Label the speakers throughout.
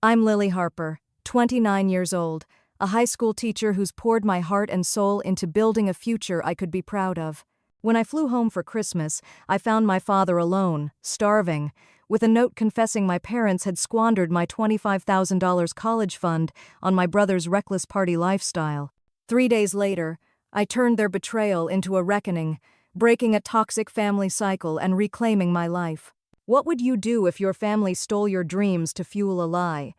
Speaker 1: I'm Lily Harper, 29 years old, a high school teacher who's poured my heart and soul into building a future I could be proud of. When I flew home for Christmas, I found my father alone, starving, with a note confessing my parents had squandered my $25,000 college fund on my brother's reckless party lifestyle. 3 days later, I turned their betrayal into a reckoning, breaking a toxic family cycle and reclaiming my life. What would you do if your family stole your dreams to fuel a lie?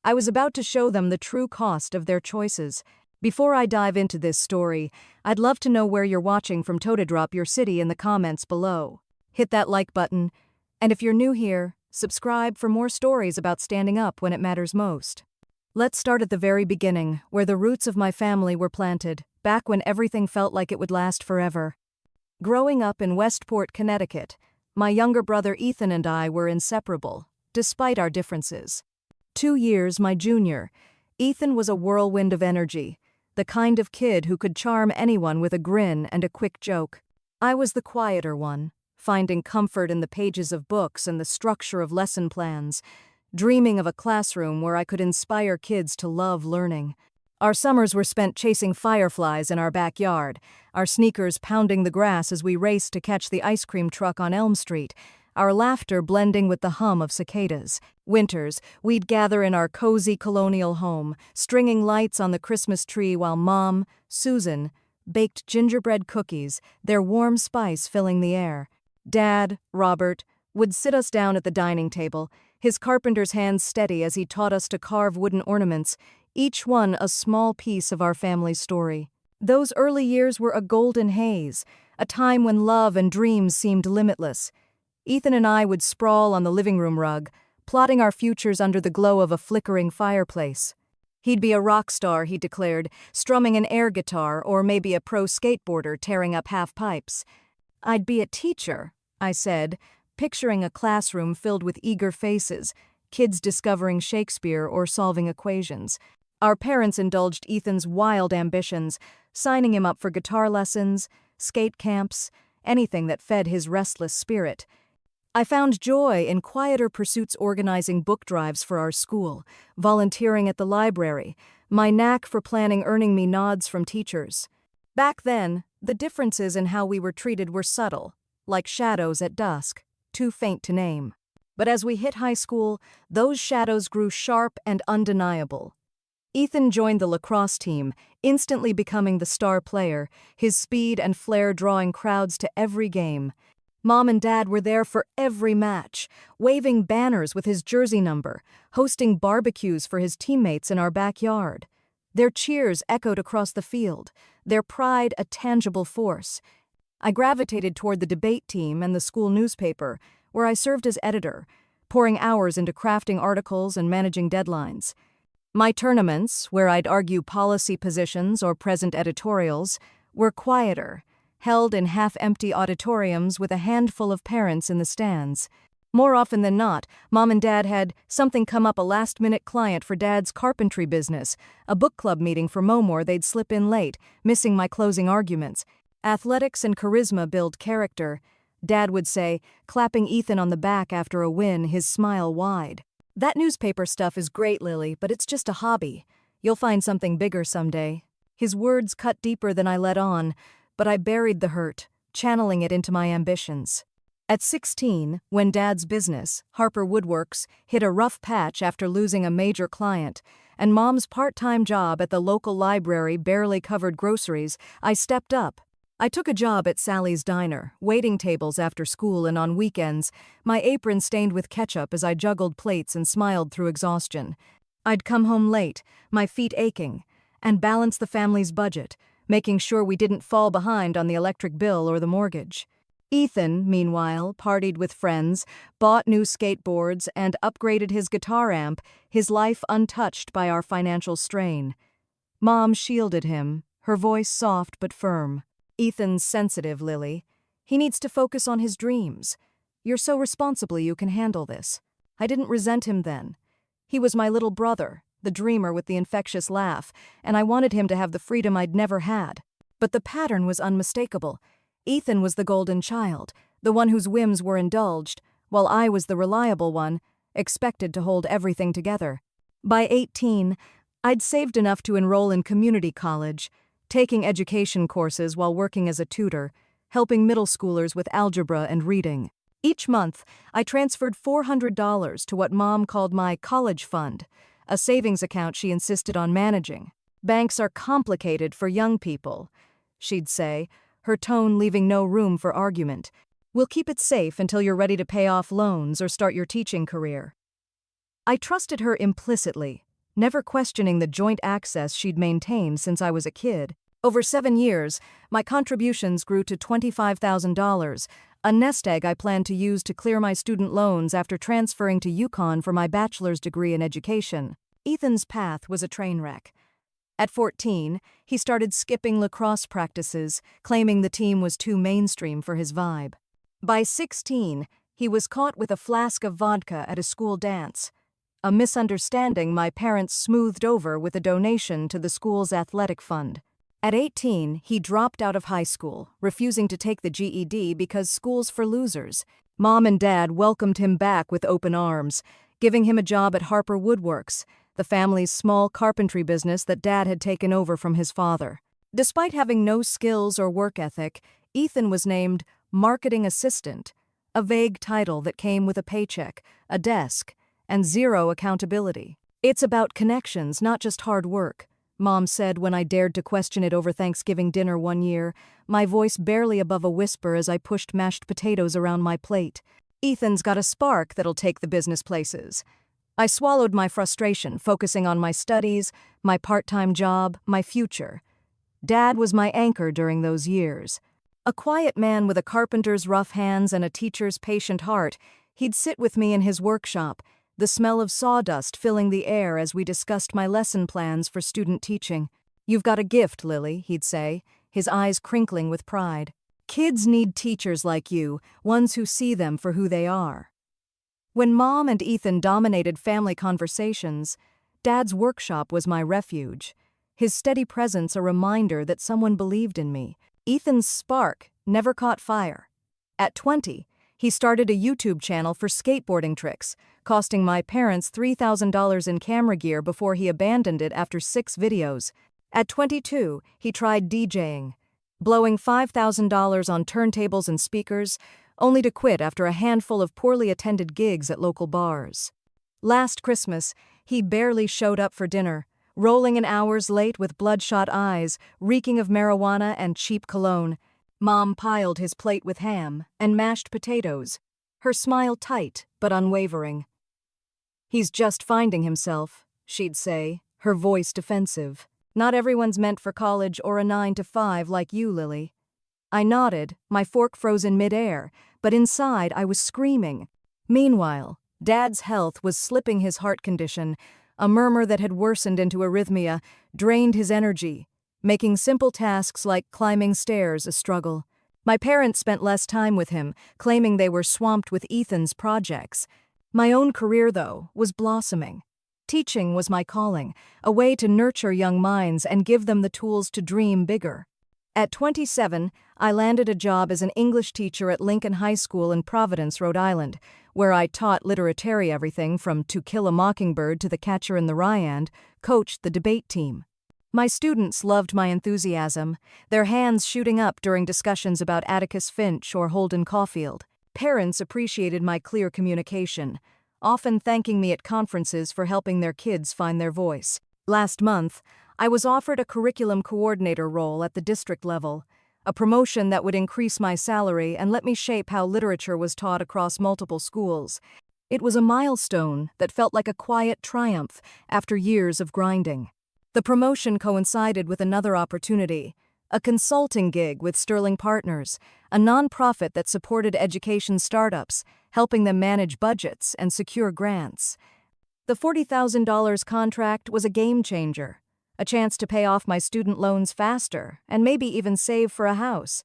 Speaker 1: I was about to show them the true cost of their choices. Before I dive into this story, I'd love to know where you're watching from. Drop your city in the comments below. Hit that like button, and if you're new here, subscribe for more stories about standing up when it matters most. Let's start at the very beginning, where the roots of my family were planted, back when everything felt like it would last forever. Growing up in Westport, Connecticut, my younger brother Ethan and I were inseparable, despite our differences. 2 years my junior, Ethan was a whirlwind of energy, the kind of kid who could charm anyone with a grin and a quick joke. I was the quieter one, finding comfort in the pages of books and the structure of lesson plans, dreaming of a classroom where I could inspire kids to love learning. Our summers were spent chasing fireflies in our backyard, our sneakers pounding the grass as we raced to catch the ice cream truck on Elm Street, our laughter blending with the hum of cicadas. Winters, we'd gather in our cozy colonial home, stringing lights on the Christmas tree while Mom, Susan, baked gingerbread cookies, their warm spice filling the air. Dad, Robert, would sit us down at the dining table, his carpenter's hands steady as he taught us to carve wooden ornaments, each one a small piece of our family's story. Those early years were a golden haze, a time when love and dreams seemed limitless. Ethan and I would sprawl on the living room rug, plotting our futures under the glow of a flickering fireplace. He'd be a rock star, he declared, strumming an air guitar, or maybe a pro skateboarder tearing up half pipes. I'd be a teacher, I said, picturing a classroom filled with eager faces, kids discovering Shakespeare or solving equations. Our parents indulged Ethan's wild ambitions, signing him up for guitar lessons, skate camps, anything that fed his restless spirit. I found joy in quieter pursuits, organizing book drives for our school, volunteering at the library, my knack for planning earning me nods from teachers. Back then, the differences in how we were treated were subtle, like shadows at dusk, too faint to name. But as we hit high school, those shadows grew sharp and undeniable. Ethan joined the lacrosse team, instantly becoming the star player, his speed and flair drawing crowds to every game. Mom and Dad were there for every match, waving banners with his jersey number, hosting barbecues for his teammates in our backyard. Their cheers echoed across the field, their pride a tangible force. I gravitated toward the debate team and the school newspaper, where I served as editor, pouring hours into crafting articles and managing deadlines. My tournaments, where I'd argue policy positions or present editorials, were quieter, held in half-empty auditoriums with a handful of parents in the stands. More often than not, Mom and Dad had something come up, a last-minute client for Dad's carpentry business, a book club meeting for Momore they'd slip in late, missing my closing arguments. Athletics and charisma build character, Dad would say, clapping Ethan on the back after a win, his smile wide. That newspaper stuff is great, Lily, but it's just a hobby. You'll find something bigger someday. His words cut deeper than I let on, but I buried the hurt, channeling it into my ambitions. At 16, when Dad's business, Harper Woodworks, hit a rough patch after losing a major client, and Mom's part-time job at the local library barely covered groceries, I stepped up. I took a job at Sally's Diner, waiting tables after school and on weekends, my apron stained with ketchup as I juggled plates and smiled through exhaustion. I'd come home late, my feet aching, and balance the family's budget, making sure we didn't fall behind on the electric bill or the mortgage. Ethan, meanwhile, partied with friends, bought new skateboards, and upgraded his guitar amp, his life untouched by our financial strain. Mom shielded him, her voice soft but firm. Ethan's sensitive, Lily. He needs to focus on his dreams. You're so responsible, you can handle this. I didn't resent him then. He was my little brother, the dreamer with the infectious laugh, and I wanted him to have the freedom I'd never had. But the pattern was unmistakable. Ethan was the golden child, the one whose whims were indulged, while I was the reliable one, expected to hold everything together. By 18, I'd saved enough to enroll in community college, taking education courses while working as a tutor, helping middle schoolers with algebra and reading. Each month, I transferred $400 to what Mom called my college fund, a savings account she insisted on managing. "Banks are complicated for young people," she'd say, her tone leaving no room for argument. "We'll keep it safe until you're ready to pay off loans or start your teaching career." I trusted her implicitly, never questioning the joint access she'd maintained since I was a kid. Over 7 years, my contributions grew to $25,000, a nest egg I planned to use to clear my student loans after transferring to UConn for my bachelor's degree in education. Ethan's path was a train wreck. At 14, he started skipping lacrosse practices, claiming the team was too mainstream for his vibe. By 16, he was caught with a flask of vodka at a school dance, a misunderstanding my parents smoothed over with a donation to the school's athletic fund. At 18, he dropped out of high school, refusing to take the GED because school's for losers. Mom and Dad welcomed him back with open arms, giving him a job at Harper Woodworks, the family's small carpentry business that Dad had taken over from his father. Despite having no skills or work ethic, Ethan was named marketing assistant, a vague title that came with a paycheck, a desk, and zero accountability. "It's about connections, not just hard work," Mom said when I dared to question it over Thanksgiving dinner one year, my voice barely above a whisper as I pushed mashed potatoes around my plate. "Ethan's got a spark that'll take the business places." I swallowed my frustration, focusing on my studies, my part-time job, my future. Dad was my anchor during those years. A quiet man with a carpenter's rough hands and a teacher's patient heart, he'd sit with me in his workshop, the smell of sawdust filling the air as we discussed my lesson plans for student teaching. "You've got a gift, Lily," he'd say, his eyes crinkling with pride. "Kids need teachers like you, ones who see them for who they are." When Mom and Ethan dominated family conversations, Dad's workshop was my refuge, his steady presence a reminder that someone believed in me. Ethan's spark never caught fire. At 20, he started a YouTube channel for skateboarding tricks, costing my parents $3,000 in camera gear before he abandoned it after 6 videos. At 22, he tried DJing, blowing $5,000 on turntables and speakers, only to quit after a handful of poorly attended gigs at local bars. Last Christmas, he barely showed up for dinner, rolling in hours late with bloodshot eyes, reeking of marijuana and cheap cologne. Mom piled his plate with ham and mashed potatoes, her smile tight but unwavering. "He's just finding himself," she'd say, her voice defensive. "Not everyone's meant for college or a 9-to-5 like you, Lily." I nodded, my fork frozen mid-air, but inside I was screaming. Meanwhile, Dad's health was slipping his heart condition, a murmur that had worsened into arrhythmia, drained his energy, making simple tasks like climbing stairs a struggle. My parents spent less time with him, claiming they were swamped with Ethan's projects. My own career, though, was blossoming. Teaching was my calling, a way to nurture young minds and give them the tools to dream bigger. At 27, I landed a job as an English teacher at Lincoln High School in Providence, Rhode Island, where I taught literary everything from To Kill a Mockingbird to The Catcher in the Rye, coached the debate team. My students loved my enthusiasm, their hands shooting up during discussions about Atticus Finch or Holden Caulfield. Parents appreciated my clear communication, often thanking me at conferences for helping their kids find their voice. Last month, I was offered a curriculum coordinator role at the district level, a promotion that would increase my salary and let me shape how literature was taught across multiple schools. It was a milestone that felt like a quiet triumph after years of grinding. The promotion coincided with another opportunity, a consulting gig with Sterling Partners, a nonprofit that supported education startups, helping them manage budgets and secure grants. The $40,000 contract was a game changer, a chance to pay off my student loans faster and maybe even save for a house.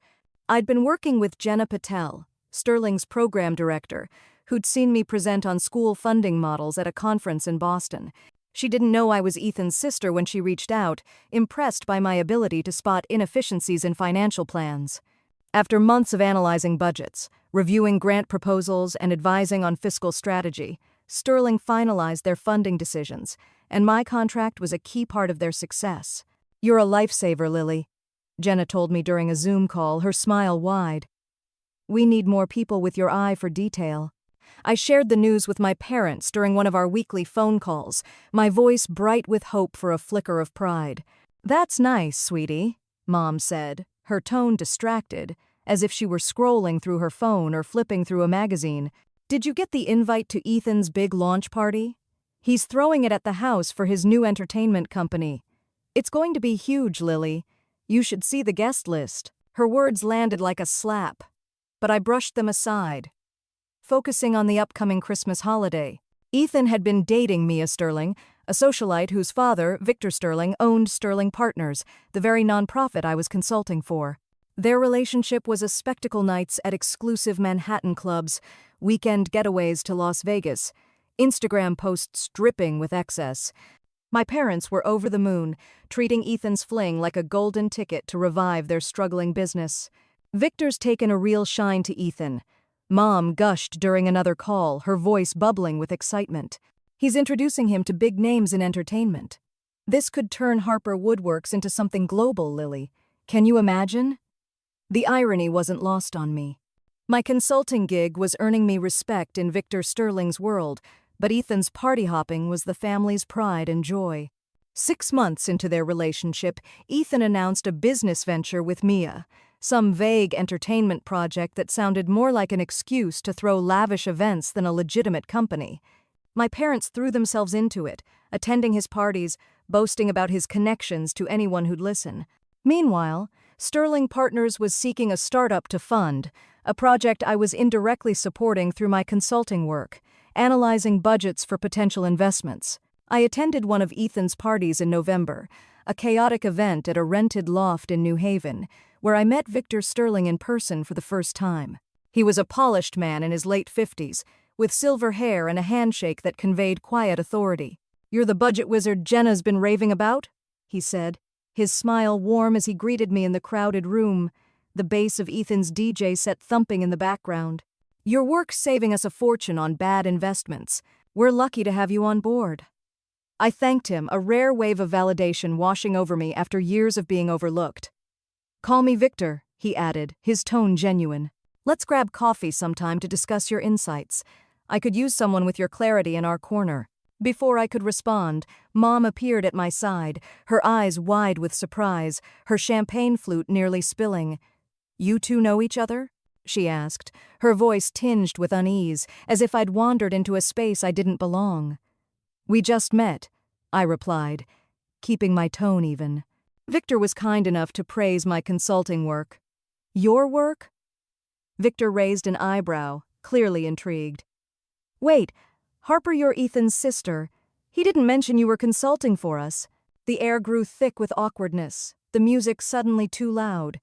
Speaker 1: I'd been working with Jenna Patel, Sterling's program director, who'd seen me present on school funding models at a conference in Boston. She didn't know I was Ethan's sister when she reached out, impressed by my ability to spot inefficiencies in financial plans. After months of analyzing budgets, reviewing grant proposals, and advising on fiscal strategy, Sterling finalized their funding decisions, and my contract was a key part of their success. "You're a lifesaver, Lily," Jenna told me during a Zoom call, her smile wide. "We need more people with your eye for detail." I shared the news with my parents during one of our weekly phone calls, my voice bright with hope for a flicker of pride. "That's nice, sweetie," Mom said, her tone distracted, as if she were scrolling through her phone or flipping through a magazine. "Did you get the invite to Ethan's big launch party? He's throwing it at the house for his new entertainment company. It's going to be huge, Lily. You should see the guest list." Her words landed like a slap, but I brushed them aside, focusing on the upcoming Christmas holiday. Ethan had been dating Mia Sterling, a socialite whose father, Victor Sterling, owned Sterling Partners, the very nonprofit I was consulting for. Their relationship was a spectacle nights at exclusive Manhattan clubs, weekend getaways to Las Vegas, Instagram posts dripping with excess. My parents were over the moon, treating Ethan's fling like a golden ticket to revive their struggling business. "Victor's taken a real shine to Ethan," Mom gushed during another call, her voice bubbling with excitement. "He's introducing him to big names in entertainment. This could turn Harper Woodworks into something global, Lily. Can you imagine?" The irony wasn't lost on me. My consulting gig was earning me respect in Victor Sterling's world, but Ethan's party hopping was the family's pride and joy. 6 months into their relationship, Ethan announced a business venture with Mia, some vague entertainment project that sounded more like an excuse to throw lavish events than a legitimate company. My parents threw themselves into it, attending his parties, boasting about his connections to anyone who'd listen. Meanwhile, Sterling Partners was seeking a startup to fund, a project I was indirectly supporting through my consulting work, analyzing budgets for potential investments. I attended one of Ethan's parties in November, a chaotic event at a rented loft in New Haven, where I met Victor Sterling in person for the first time. He was a polished man in his late 50s, with silver hair and a handshake that conveyed quiet authority. "You're the budget wizard Jenna's been raving about?" he said, his smile warm as he greeted me in the crowded room, the bass of Ethan's DJ set thumping in the background. "Your work's saving us a fortune on bad investments. We're lucky to have you on board." I thanked him, a rare wave of validation washing over me after years of being overlooked. "Call me Victor," he added, his tone genuine. "Let's grab coffee sometime to discuss your insights. I could use someone with your clarity in our corner." Before I could respond, Mom appeared at my side, her eyes wide with surprise, her champagne flute nearly spilling. "You two know each other?" she asked, her voice tinged with unease, as if I'd wandered into a space I didn't belong. "We just met," I replied, keeping my tone even. Victor was kind enough to praise my consulting work. "Your work?" Victor raised an eyebrow, clearly intrigued. "Wait, Harper, you're Ethan's sister. He didn't mention you were consulting for us." The air grew thick with awkwardness, the music suddenly too loud.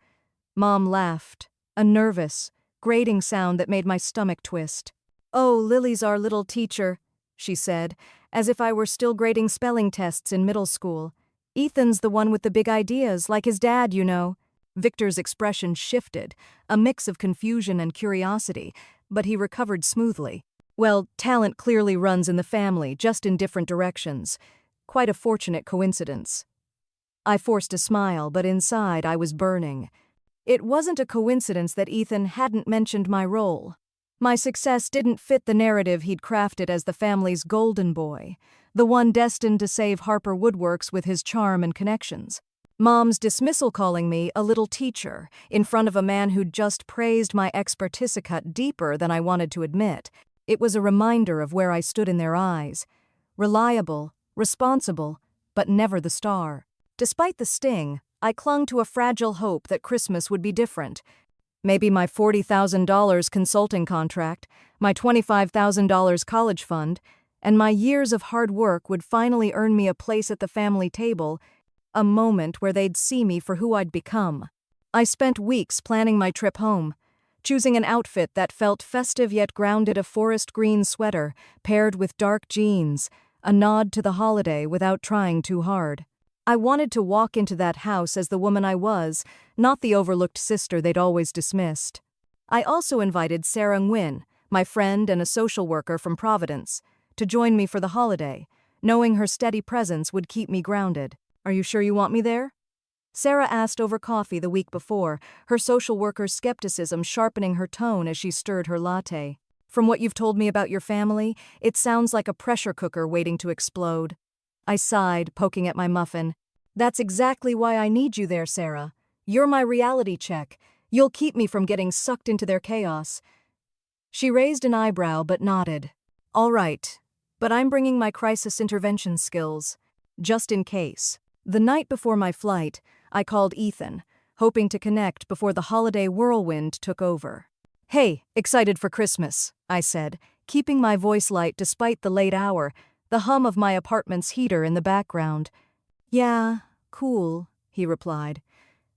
Speaker 1: Mom laughed, a nervous, grating sound that made my stomach twist. "Oh, Lily's our little teacher," she said, as if I were still grading spelling tests in middle school. "Ethan's the one with the big ideas, like his dad, you know." Victor's expression shifted, a mix of confusion and curiosity, but he recovered smoothly. "Well, talent clearly runs in the family, just in different directions. Quite a fortunate coincidence." I forced a smile, but inside I was burning. It wasn't a coincidence that Ethan hadn't mentioned my role. My success didn't fit the narrative he'd crafted as the family's golden boy, the one destined to save Harper Woodworks with his charm and connections. Mom's dismissal calling me a little teacher in front of a man who'd just praised my expertise cut deeper than I wanted to admit. It was a reminder of where I stood in their eyes. Reliable, responsible, but never the star. Despite the sting, I clung to a fragile hope that Christmas would be different. Maybe my $40,000 consulting contract, my $25,000 college fund, and my years of hard work would finally earn me a place at the family table, a moment where they'd see me for who I'd become. I spent weeks planning my trip home, choosing an outfit that felt festive yet grounded, a forest green sweater paired with dark jeans, a nod to the holiday without trying too hard. I wanted to walk into that house as the woman I was, not the overlooked sister they'd always dismissed. I also invited Sarah Nguyen, my friend and a social worker from Providence. to join me for the holiday, knowing her steady presence would keep me grounded. Are you sure you want me there? Sarah asked over coffee the week before, her social worker's skepticism sharpening her tone as she stirred her latte. From what you've told me about your family, it sounds like a pressure cooker waiting to explode. I sighed, poking at my muffin. That's exactly why I need you there, Sarah. You're my reality check. You'll keep me from getting sucked into their chaos. She raised an eyebrow but nodded. All right, but I'm bringing my crisis intervention skills, just in case. The night before my flight, I called Ethan, hoping to connect before the holiday whirlwind took over. Hey, excited for Christmas, I said, keeping my voice light despite the late hour, the hum of my apartment's heater in the background. Yeah, cool, he replied,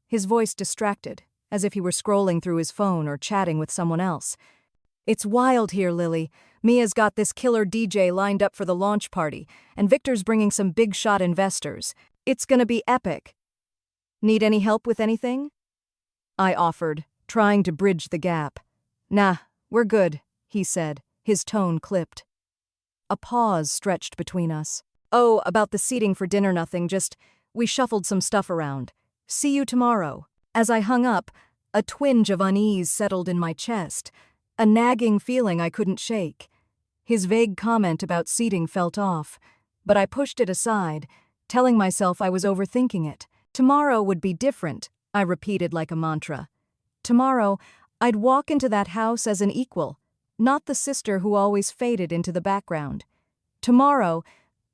Speaker 1: his voice distracted, as if he were scrolling through his phone or chatting with someone else. It's wild here, Lily. Mia's got this killer DJ lined up for the launch party, and Victor's bringing some big-shot investors. It's gonna be epic. Need any help with anything? I offered, trying to bridge the gap. Nah, we're good, he said, his tone clipped. A pause stretched between us. Oh, about the seating for dinner nothing, we shuffled some stuff around. See you tomorrow. As I hung up, a twinge of unease settled in my chest, a nagging feeling I couldn't shake. His vague comment about seating felt off, but I pushed it aside, telling myself I was overthinking it. Tomorrow would be different, I repeated like a mantra. Tomorrow, I'd walk into that house as an equal, not the sister who always faded into the background. Tomorrow,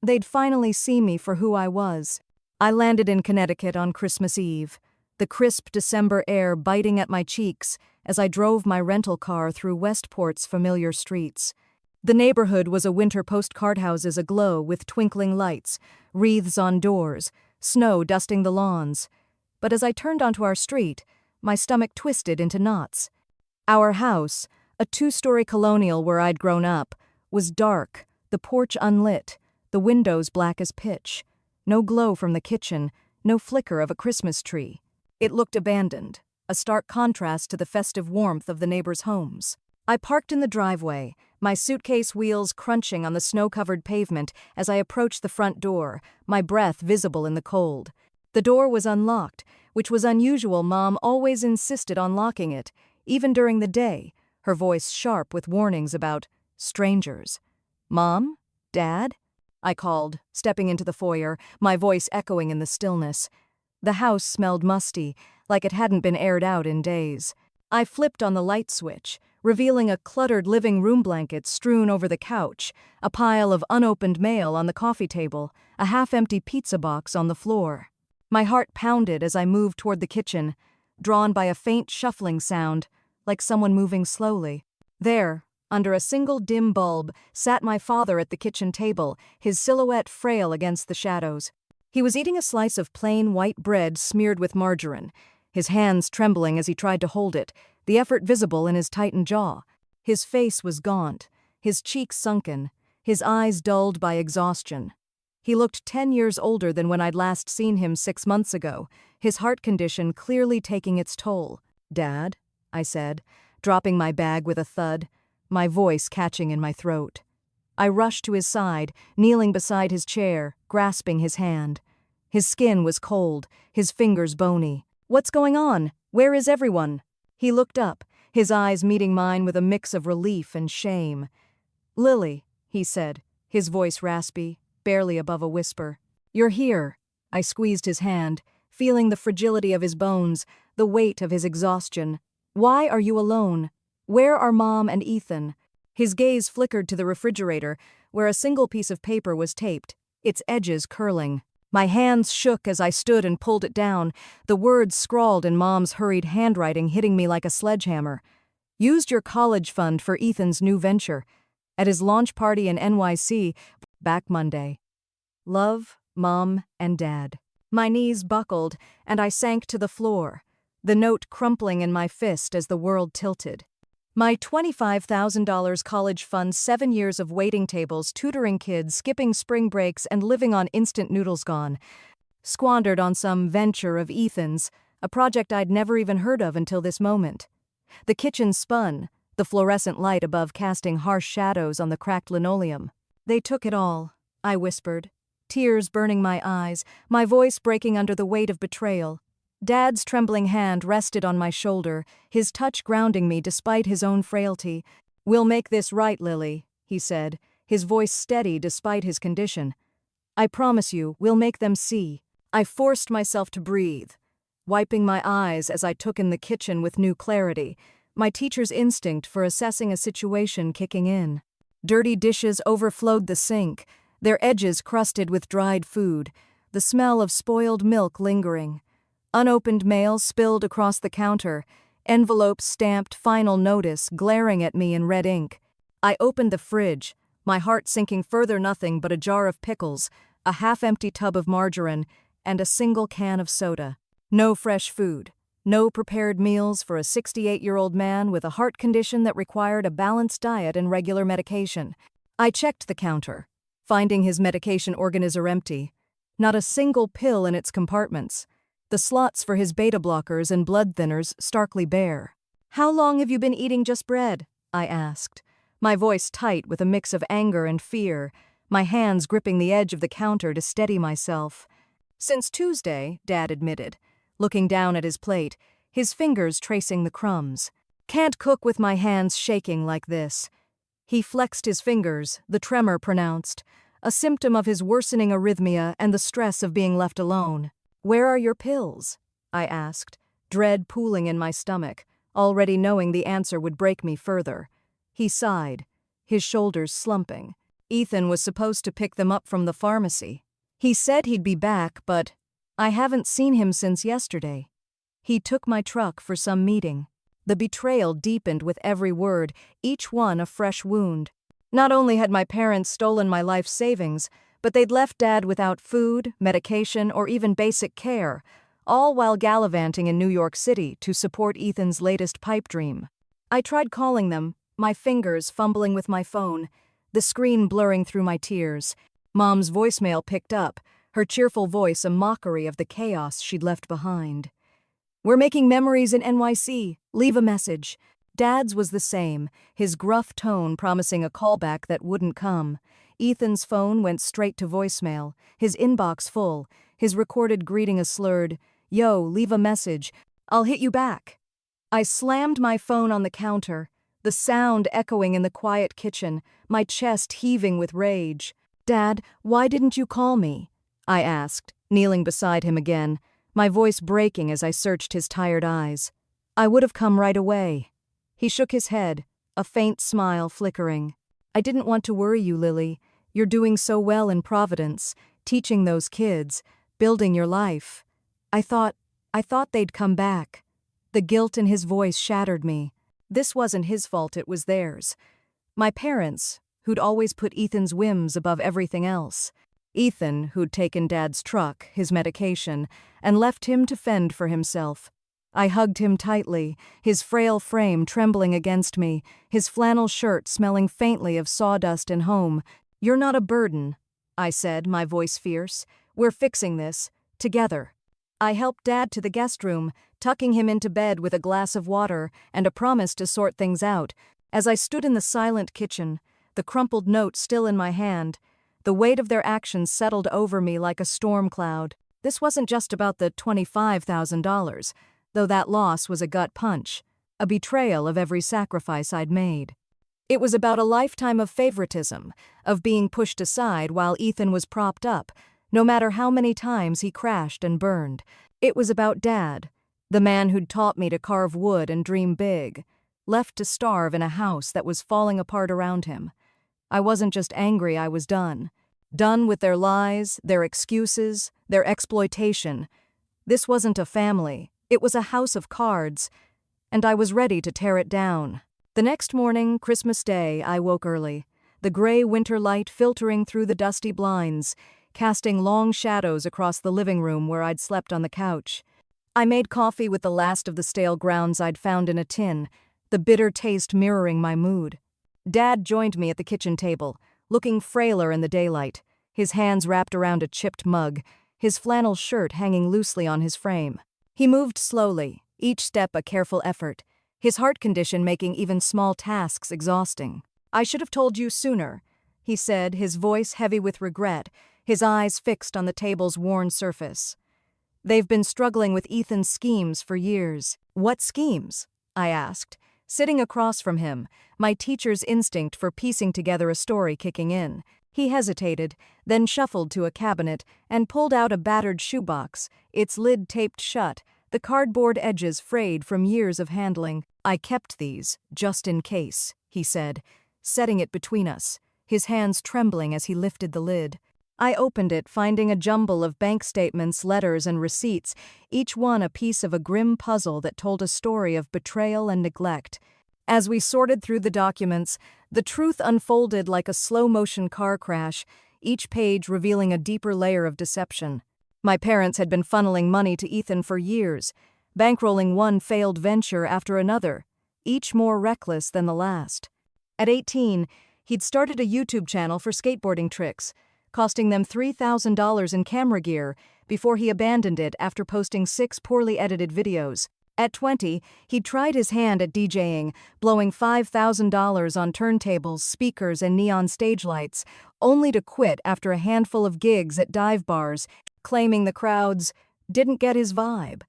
Speaker 1: they'd finally see me for who I was. I landed in Connecticut on Christmas Eve, the crisp December air biting at my cheeks as I drove my rental car through Westport's familiar streets. The neighborhood was a winter postcard houses aglow with twinkling lights, wreaths on doors, snow dusting the lawns. But as I turned onto our street, my stomach twisted into knots. Our house, a two-story colonial where I'd grown up, was dark, the porch unlit, the windows black as pitch. No glow from the kitchen, no flicker of a Christmas tree. It looked abandoned, a stark contrast to the festive warmth of the neighbors' homes. I parked in the driveway, my suitcase wheels crunching on the snow-covered pavement as I approached the front door, my breath visible in the cold. The door was unlocked, which was unusual. Mom always insisted on locking it, even during the day, her voice sharp with warnings about strangers. Mom? Dad? I called, stepping into the foyer, my voice echoing in the stillness. The house smelled musty, like it hadn't been aired out in days. I flipped on the light switch, revealing a cluttered living room blanket strewn over the couch, a pile of unopened mail on the coffee table, a half-empty pizza box on the floor. My heart pounded as I moved toward the kitchen, drawn by a faint shuffling sound, like someone moving slowly. There, under a single dim bulb, sat my father at the kitchen table, his silhouette frail against the shadows. He was eating a slice of plain white bread smeared with margarine, his hands trembling as he tried to hold it, the effort visible in his tightened jaw. His face was gaunt, his cheeks sunken, his eyes dulled by exhaustion. He looked 10 years older than when I'd last seen him 6 months ago, his heart condition clearly taking its toll. "Dad?" I said, dropping my bag with a thud, my voice catching in my throat. I rushed to his side, kneeling beside his chair, grasping his hand. His skin was cold, his fingers bony. "What's going on? Where is everyone?" He looked up, his eyes meeting mine with a mix of relief and shame. "Lily," he said, his voice raspy, barely above a whisper. "You're here." I squeezed his hand, feeling the fragility of his bones, the weight of his exhaustion. "Why are you alone? Where are Mom and Ethan?" His gaze flickered to the refrigerator, where a single piece of paper was taped, its edges curling. My hands shook as I stood and pulled it down, the words scrawled in Mom's hurried handwriting hitting me like a sledgehammer. "Used your college fund for Ethan's new venture. At his launch party in NYC, back Monday. Love, Mom and Dad." My knees buckled, and I sank to the floor, the note crumpling in my fist as the world tilted. My $25,000 college fund, 7 years of waiting tables, tutoring kids, skipping spring breaks, and living on instant noodles gone. Squandered on some venture of Ethan's, a project I'd never even heard of until this moment. The kitchen spun, the fluorescent light above casting harsh shadows on the cracked linoleum. They took it all, I whispered, tears burning my eyes, my voice breaking under the weight of betrayal. Dad's trembling hand rested on my shoulder, his touch grounding me despite his own frailty. "We'll make this right, Lily," he said, his voice steady despite his condition. "I promise you, we'll make them see." I forced myself to breathe, wiping my eyes as I took in the kitchen with new clarity, my teacher's instinct for assessing a situation kicking in. Dirty dishes overflowed the sink, their edges crusted with dried food, the smell of spoiled milk lingering. Unopened mail spilled across the counter, envelopes stamped "Final Notice" glaring at me in red ink. I opened the fridge, my heart sinking further. Nothing but a jar of pickles, a half-empty tub of margarine, and a single can of soda. No fresh food. No prepared meals for a 68-year-old man with a heart condition that required a balanced diet and regular medication. I checked the counter, finding his medication organizer empty. Not a single pill in its compartments. The slots for his beta blockers and blood thinners starkly bare. "How long have you been eating just bread?" I asked, my voice tight with a mix of anger and fear, my hands gripping the edge of the counter to steady myself. "Since Tuesday," Dad admitted, looking down at his plate, his fingers tracing the crumbs. "Can't cook with my hands shaking like this." He flexed his fingers, the tremor pronounced, a symptom of his worsening arrhythmia and the stress of being left alone. "Where are your pills?" I asked, dread pooling in my stomach, already knowing the answer would break me further. He sighed, his shoulders slumping. "Ethan was supposed to pick them up from the pharmacy. He said he'd be back, but I haven't seen him since yesterday. He took my truck for some meeting." The betrayal deepened with every word, each one a fresh wound. Not only had my parents stolen my life savings, but they'd left Dad without food, medication, or even basic care, all while gallivanting in New York City to support Ethan's latest pipe dream. I tried calling them, my fingers fumbling with my phone, the screen blurring through my tears. Mom's voicemail picked up, her cheerful voice a mockery of the chaos she'd left behind. "We're making memories in NYC. Leave a message." Dad's was the same, his gruff tone promising a callback that wouldn't come. Ethan's phone went straight to voicemail, his inbox full, his recorded greeting a slurred, "Yo, leave a message. I'll hit you back." I slammed my phone on the counter, the sound echoing in the quiet kitchen, my chest heaving with rage. "Dad, why didn't you call me?" I asked, kneeling beside him again, my voice breaking as I searched his tired eyes. "I would have come right away." He shook his head, a faint smile flickering. "I didn't want to worry you, Lily. You're doing so well in Providence, teaching those kids, building your life. I thought they'd come back." The guilt in his voice shattered me. This wasn't his fault, it was theirs. My parents, who'd always put Ethan's whims above everything else. Ethan, who'd taken Dad's truck, his medication, and left him to fend for himself. I hugged him tightly, his frail frame trembling against me, his flannel shirt smelling faintly of sawdust and home. "You're not a burden," I said, my voice fierce. "We're fixing this, together." I helped Dad to the guest room, tucking him into bed with a glass of water and a promise to sort things out. As I stood in the silent kitchen, the crumpled note still in my hand, the weight of their actions settled over me like a storm cloud. This wasn't just about the $25,000, though that loss was a gut punch, a betrayal of every sacrifice I'd made. It was about a lifetime of favoritism, of being pushed aside while Ethan was propped up, no matter how many times he crashed and burned. It was about Dad, the man who'd taught me to carve wood and dream big, left to starve in a house that was falling apart around him. I wasn't just angry, I was done. Done with their lies, their excuses, their exploitation. This wasn't a family, it was a house of cards, and I was ready to tear it down. The next morning, Christmas Day, I woke early, the gray winter light filtering through the dusty blinds, casting long shadows across the living room where I'd slept on the couch. I made coffee with the last of the stale grounds I'd found in a tin, the bitter taste mirroring my mood. Dad joined me at the kitchen table, looking frailer in the daylight, his hands wrapped around a chipped mug, his flannel shirt hanging loosely on his frame. He moved slowly, each step a careful effort, his heart condition making even small tasks exhausting. "I should have told you sooner," he said, his voice heavy with regret, his eyes fixed on the table's worn surface. They've been struggling with Ethan's schemes for years. What schemes? I asked, sitting across from him, my teacher's instinct for piecing together a story kicking in. He hesitated, then shuffled to a cabinet and pulled out a battered shoebox, its lid taped shut, the cardboard edges frayed from years of handling. I kept these, just in case, he said, setting it between us, his hands trembling as he lifted the lid. I opened it, finding a jumble of bank statements, letters, and receipts, each one a piece of a grim puzzle that told a story of betrayal and neglect. As we sorted through the documents, the truth unfolded like a slow-motion car crash, each page revealing a deeper layer of deception. My parents had been funneling money to Ethan for years, bankrolling one failed venture after another, each more reckless than the last. At 18, he'd started a YouTube channel for skateboarding tricks, costing them $3,000 in camera gear before he abandoned it after posting 6 poorly edited videos. At 20, he'd tried his hand at DJing, blowing $5,000 on turntables, speakers, and neon stage lights, only to quit after a handful of gigs at dive bars, claiming the crowds didn't get his vibe.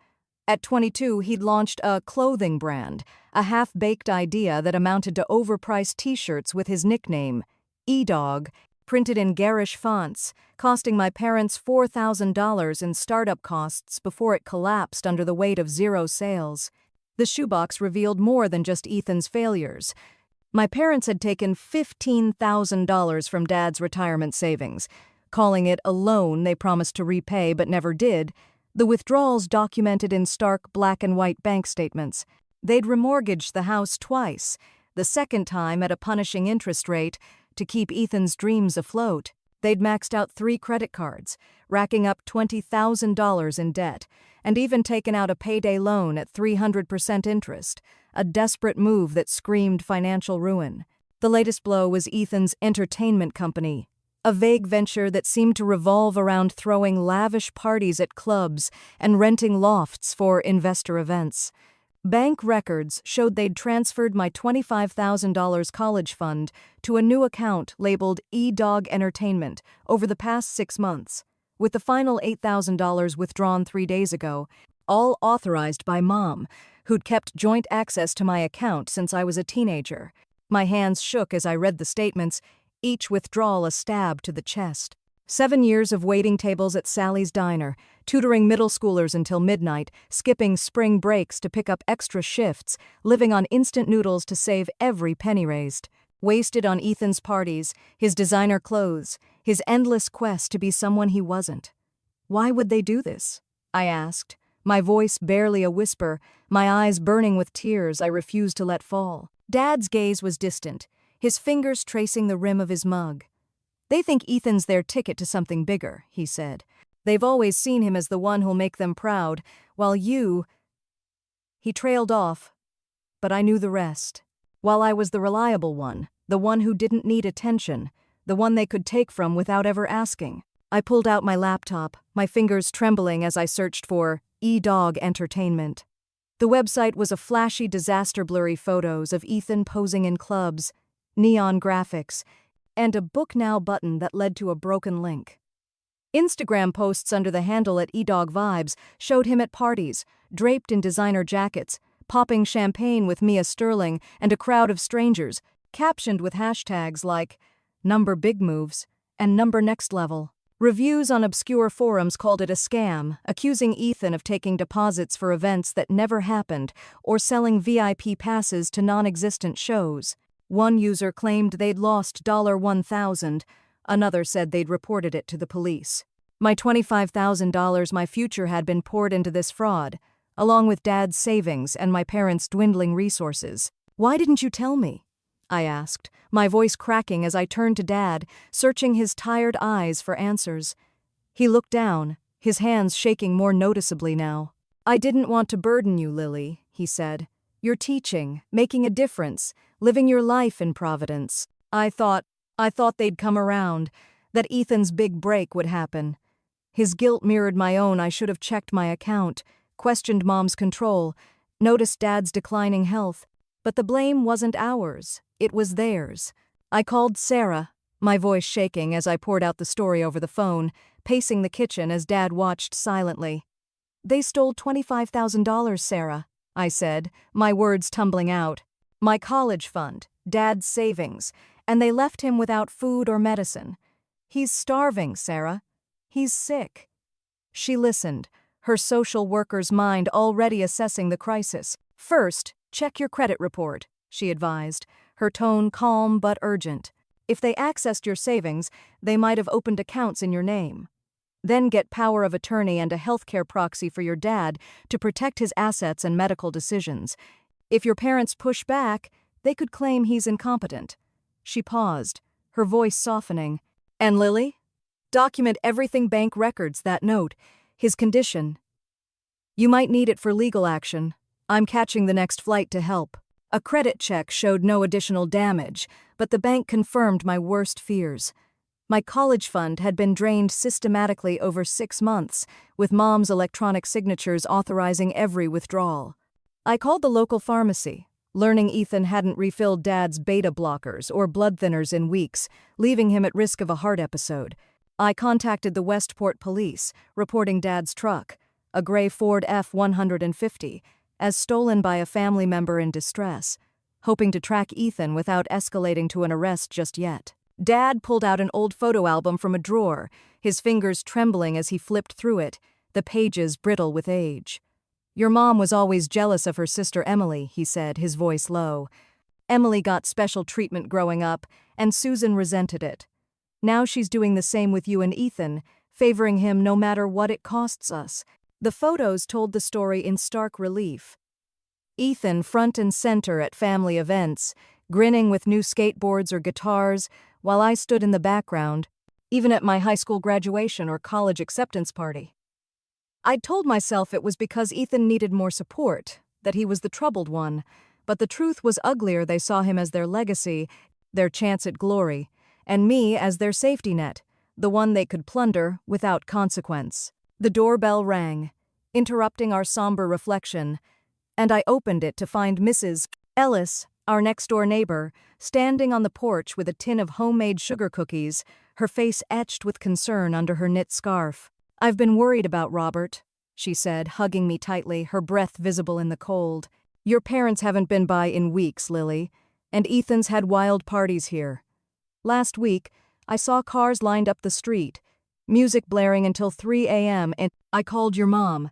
Speaker 1: At 22, he'd launched a clothing brand, a half-baked idea that amounted to overpriced t-shirts with his nickname, E-Dog, printed in garish fonts, costing my parents $4,000 in startup costs before it collapsed under the weight of zero sales. The shoebox revealed more than just Ethan's failures. My parents had taken $15,000 from Dad's retirement savings, calling it a loan they promised to repay but never did, the withdrawals documented in stark black and white bank statements. They'd remortgaged the house twice, the second time at a punishing interest rate, to keep Ethan's dreams afloat. They'd maxed out 3 credit cards, racking up $20,000 in debt, and even taken out a payday loan at 300% interest, a desperate move that screamed financial ruin. The latest blow was Ethan's entertainment company, a vague venture that seemed to revolve around throwing lavish parties at clubs and renting lofts for investor events. Bank records showed they'd transferred my $25,000 college fund to a new account labeled E-Dog Entertainment over the past 6 months, with the final $8,000 withdrawn 3 days ago, all authorized by Mom, who'd kept joint access to my account since I was a teenager. My hands shook as I read the statements, each withdrawal a stab to the chest. 7 years of waiting tables at Sally's Diner, tutoring middle schoolers until midnight, skipping spring breaks to pick up extra shifts, living on instant noodles to save every penny raised. Wasted on Ethan's parties, his designer clothes, his endless quest to be someone he wasn't. Why would they do this? I asked, my voice barely a whisper, my eyes burning with tears I refused to let fall. Dad's gaze was distant, his fingers tracing the rim of his mug. They think Ethan's their ticket to something bigger, he said. They've always seen him as the one who'll make them proud, while you... He trailed off, but I knew the rest. While I was the reliable one, the one who didn't need attention, the one they could take from without ever asking. I pulled out my laptop, my fingers trembling as I searched for E-Dog Entertainment. The website was a flashy disaster-blurry photos of Ethan posing in clubs, neon graphics, and a Book Now button that led to a broken link. Instagram posts under the handle at E-Dog Vibes showed him at parties, draped in designer jackets, popping champagne with Mia Sterling and a crowd of strangers, captioned with hashtags like "number big moves" and "number next level." Reviews on obscure forums called it a scam, accusing Ethan of taking deposits for events that never happened or selling VIP passes to non-existent shows. One user claimed they'd lost $1,000, another said they'd reported it to the police. My $25,000 my future had been poured into this fraud, along with Dad's savings and my parents' dwindling resources. Why didn't you tell me? I asked, my voice cracking as I turned to Dad, searching his tired eyes for answers. He looked down, his hands shaking more noticeably now. I didn't want to burden you, Lily, he said. You're teaching, making a difference, living your life in Providence. I thought they'd come around, that Ethan's big break would happen. His guilt mirrored my own. I should have checked my account, questioned Mom's control, noticed Dad's declining health. But the blame wasn't ours, it was theirs. I called Sarah, my voice shaking as I poured out the story over the phone, pacing the kitchen as Dad watched silently. "They stole $25,000, Sarah," I said, my words tumbling out. "My college fund, Dad's savings, and they left him without food or medicine. He's starving, Sarah. He's sick." She listened, her social worker's mind already assessing the crisis. "First, check your credit report," she advised, her tone calm but urgent. "If they accessed your savings, they might have opened accounts in your name. Then get power of attorney and a healthcare proxy for your dad to protect his assets and medical decisions. If your parents push back, they could claim he's incompetent." She paused, her voice softening. "And Lily? Document everything, bank records, that note, his condition. You might need it for legal action. I'm catching the next flight to help." A credit check showed no additional damage, but the bank confirmed my worst fears. My college fund had been drained systematically over 6 months, with Mom's electronic signatures authorizing every withdrawal. I called the local pharmacy, learning Ethan hadn't refilled Dad's beta blockers or blood thinners in weeks, leaving him at risk of a heart episode. I contacted the Westport police, reporting Dad's truck, a gray Ford F-150, as stolen by a family member in distress, hoping to track Ethan without escalating to an arrest just yet. Dad pulled out an old photo album from a drawer, his fingers trembling as he flipped through it, the pages brittle with age. "Your mom was always jealous of her sister Emily," he said, his voice low. "Emily got special treatment growing up, and Susan resented it. Now she's doing the same with you and Ethan, favoring him no matter what it costs us." The photos told the story in stark relief. Ethan front and center at family events, grinning with new skateboards or guitars, while I stood in the background, even at my high school graduation or college acceptance party. I'd told myself it was because Ethan needed more support, that he was the troubled one, but the truth was uglier. They saw him as their legacy, their chance at glory, and me as their safety net, the one they could plunder without consequence. The doorbell rang, interrupting our somber reflection, and I opened it to find Mrs. Ellis, our next-door neighbor, standing on the porch with a tin of homemade sugar cookies, her face etched with concern under her knit scarf. "I've been worried about Robert," she said, hugging me tightly, her breath visible in the cold. "Your parents haven't been by in weeks, Lily, and Ethan's had wild parties here. Last week, I saw cars lined up the street, music blaring until 3 a.m., and I called your mom,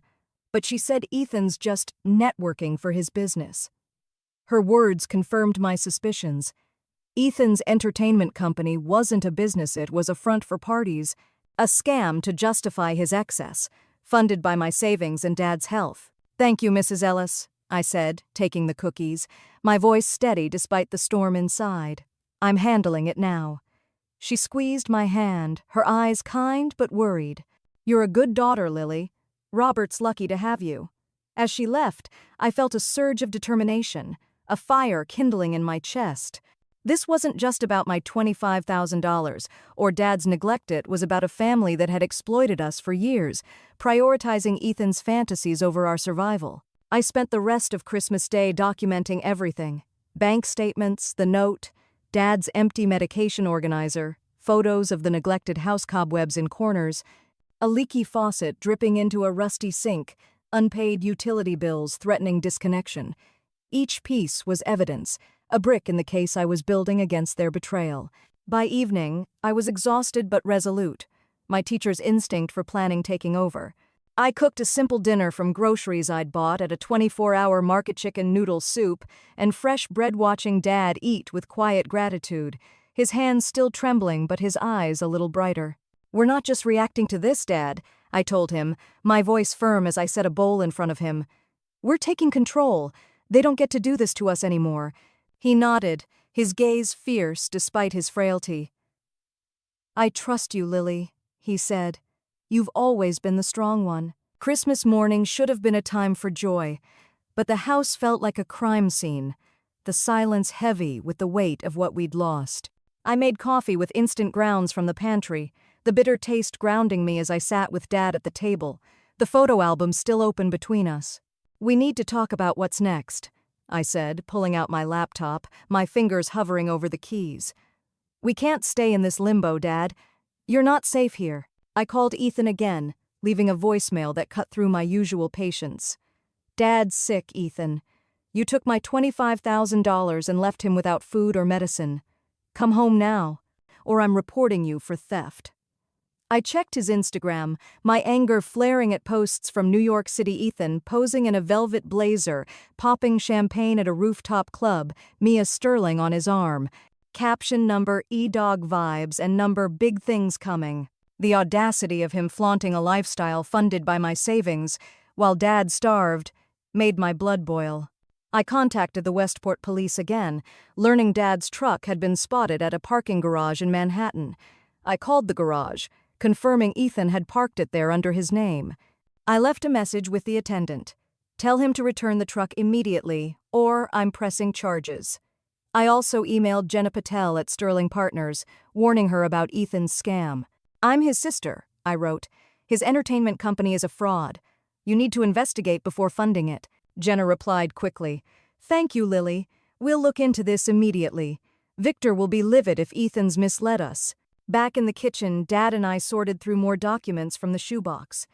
Speaker 1: but she said Ethan's just networking for his business." Her words confirmed my suspicions. Ethan's entertainment company wasn't a business, it was a front for parties, a scam to justify his excess, funded by my savings and Dad's health. "Thank you, Mrs. Ellis," I said, taking the cookies, my voice steady despite the storm inside. "I'm handling it now." She squeezed my hand, her eyes kind but worried. "You're a good daughter, Lily. Robert's lucky to have you." As she left, I felt a surge of determination, a fire kindling in my chest. This wasn't just about my $25,000 or Dad's neglect, it was about a family that had exploited us for years, prioritizing Ethan's fantasies over our survival. I spent the rest of Christmas Day documenting everything. Bank statements, the note, Dad's empty medication organizer, photos of the neglected house cobwebs in corners, a leaky faucet dripping into a rusty sink, unpaid utility bills threatening disconnection. Each piece was evidence, a brick in the case I was building against their betrayal. By evening, I was exhausted but resolute, my teacher's instinct for planning taking over. I cooked a simple dinner from groceries I'd bought at a 24-hour market chicken noodle soup and fresh bread, watching Dad eat with quiet gratitude, his hands still trembling but his eyes a little brighter. "We're not just reacting to this, Dad," I told him, my voice firm as I set a bowl in front of him. "We're taking control. They don't get to do this to us anymore." He nodded, his gaze fierce despite his frailty. "I trust you, Lily," he said. "You've always been the strong one." Christmas morning should have been a time for joy, but the house felt like a crime scene, the silence heavy with the weight of what we'd lost. I made coffee with instant grounds from the pantry, the bitter taste grounding me as I sat with Dad at the table, the photo album still open between us. "We need to talk about what's next," I said, pulling out my laptop, my fingers hovering over the keys. We can't stay in this limbo, Dad. You're not safe here. I called Ethan again, leaving a voicemail that cut through my usual patience. Dad's sick, Ethan. You took my $25,000 and left him without food or medicine. Come home now, or I'm reporting you for theft. I checked his Instagram, my anger flaring at posts from New York City Ethan posing in a velvet blazer, popping champagne at a rooftop club, Mia Sterling on his arm. Caption number E-Dog vibes and number big things coming. The audacity of him flaunting a lifestyle funded by my savings, while Dad starved, made my blood boil. I contacted the Westport police again, learning Dad's truck had been spotted at a parking garage in Manhattan. I called the garage, confirming Ethan had parked it there under his name. I left a message with the attendant. Tell him to return the truck immediately, or I'm pressing charges. I also emailed Jenna Patel at Sterling Partners, warning her about Ethan's scam. I'm his sister, I wrote. His entertainment company is a fraud. You need to investigate before funding it. Jenna replied quickly. Thank you, Lily. We'll look into this immediately. Victor will be livid if Ethan's misled us. Back in the kitchen, Dad and I sorted through more documents from the shoebox.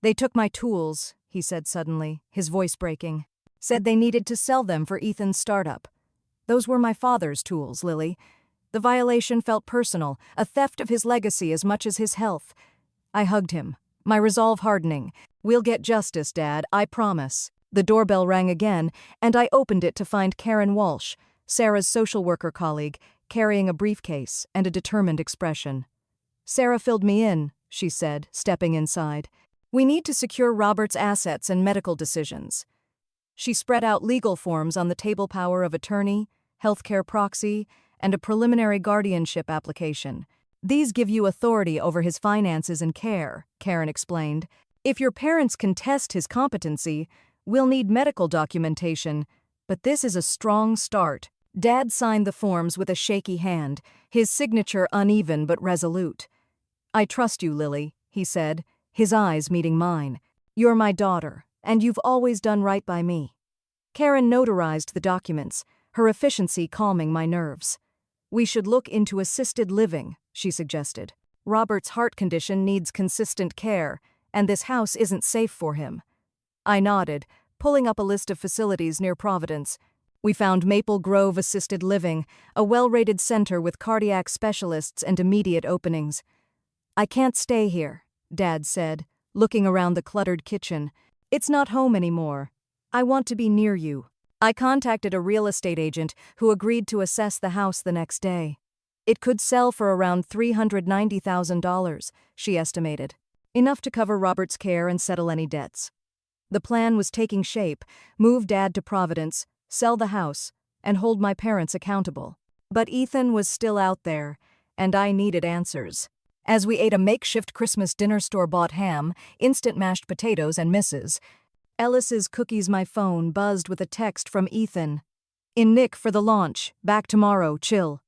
Speaker 1: They took my tools, he said suddenly, his voice breaking. Said they needed to sell them for Ethan's startup. Those were my father's tools, Lily. The violation felt personal, a theft of his legacy as much as his health. I hugged him, my resolve hardening. We'll get justice, Dad, I promise. The doorbell rang again, and I opened it to find Karen Walsh, Sarah's social worker colleague, carrying a briefcase and a determined expression. Sarah filled me in, she said, stepping inside. We need to secure Robert's assets and medical decisions. She spread out legal forms on the table: power of attorney, healthcare proxy, and a preliminary guardianship application. These give you authority over his finances and care, Karen explained. If your parents contest his competency, we'll need medical documentation, but this is a strong start. Dad signed the forms with a shaky hand, his signature uneven but resolute. I trust you, Lily, he said, his eyes meeting mine. You're my daughter, and you've always done right by me. Karen notarized the documents, her efficiency calming my nerves. We should look into assisted living, she suggested. Robert's heart condition needs consistent care, and this house isn't safe for him. I nodded, pulling up a list of facilities near Providence. We found Maple Grove Assisted Living, a well-rated center with cardiac specialists and immediate openings. I can't stay here, Dad said, looking around the cluttered kitchen. It's not home anymore. I want to be near you. I contacted a real estate agent who agreed to assess the house the next day. It could sell for around $390,000, she estimated, enough to cover Robert's care and settle any debts. The plan was taking shape: move Dad to Providence, sell the house, and hold my parents accountable. But Ethan was still out there, and I needed answers. As we ate a makeshift Christmas dinner, store-bought ham, instant mashed potatoes, and Mrs. Ellis's cookies, my phone buzzed with a text from Ethan. In Nick for the launch, back tomorrow, chill.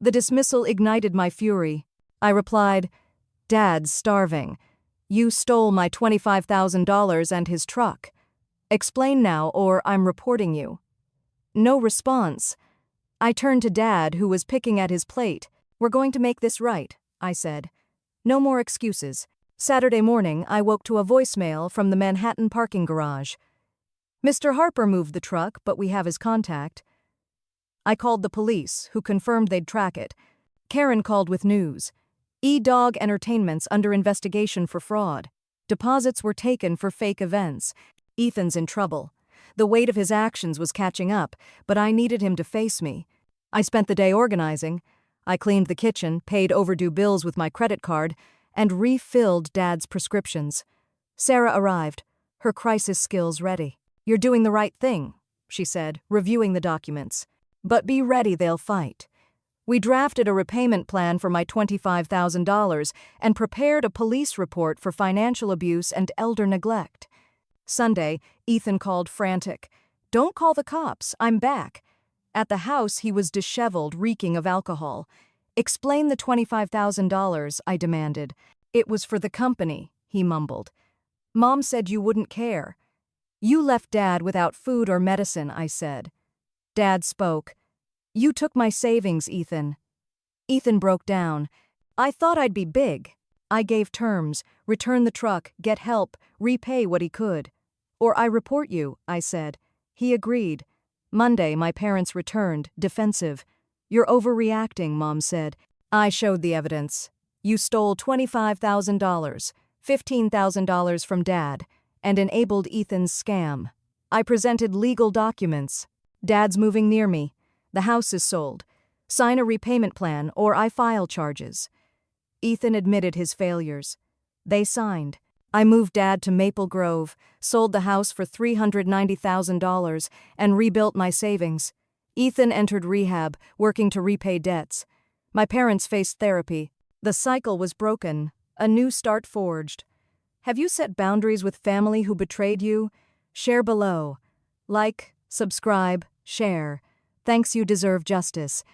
Speaker 1: The dismissal ignited my fury. I replied, Dad's starving. You stole my $25,000 and his truck. Explain now, or I'm reporting you. No response. I turned to Dad, who was picking at his plate. We're going to make this right, I said. No more excuses. Saturday morning, I woke to a voicemail from the Manhattan parking garage. Mr. Harper moved the truck, but we have his contact. I called the police, who confirmed they'd track it. Karen called with news. E-Dog Entertainment's under investigation for fraud. Deposits were taken for fake events. Ethan's in trouble. The weight of his actions was catching up, but I needed him to face me. I spent the day organizing. I cleaned the kitchen, paid overdue bills with my credit card, and refilled Dad's prescriptions. Sarah arrived, her crisis skills ready. You're doing the right thing, she said, reviewing the documents. But be ready, they'll fight. We drafted a repayment plan for my $25,000 and prepared a police report for financial abuse and elder neglect. Sunday, Ethan called frantic. Don't call the cops, I'm back. At the house, he was disheveled, reeking of alcohol. Explain the $25,000, I demanded. It was for the company, he mumbled. Mom said you wouldn't care. You left Dad without food or medicine, I said. Dad spoke. You took my savings, Ethan. Ethan broke down. I thought I'd be big. I gave terms, return the truck, get help, repay what he could. Or I report you, I said. He agreed. Monday, my parents returned, defensive. You're overreacting, Mom said. I showed the evidence. You stole $25,000, $15,000 from Dad, and enabled Ethan's scam. I presented legal documents. Dad's moving near me. The house is sold. Sign a repayment plan or I file charges. Ethan admitted his failures. They signed. I moved Dad to Maple Grove, sold the house for $390,000, and rebuilt my savings. Ethan entered rehab, working to repay debts. My parents faced therapy. The cycle was broken, a new start forged. Have you set boundaries with family who betrayed you? Share below. Like, subscribe, share. Thanks, you deserve justice.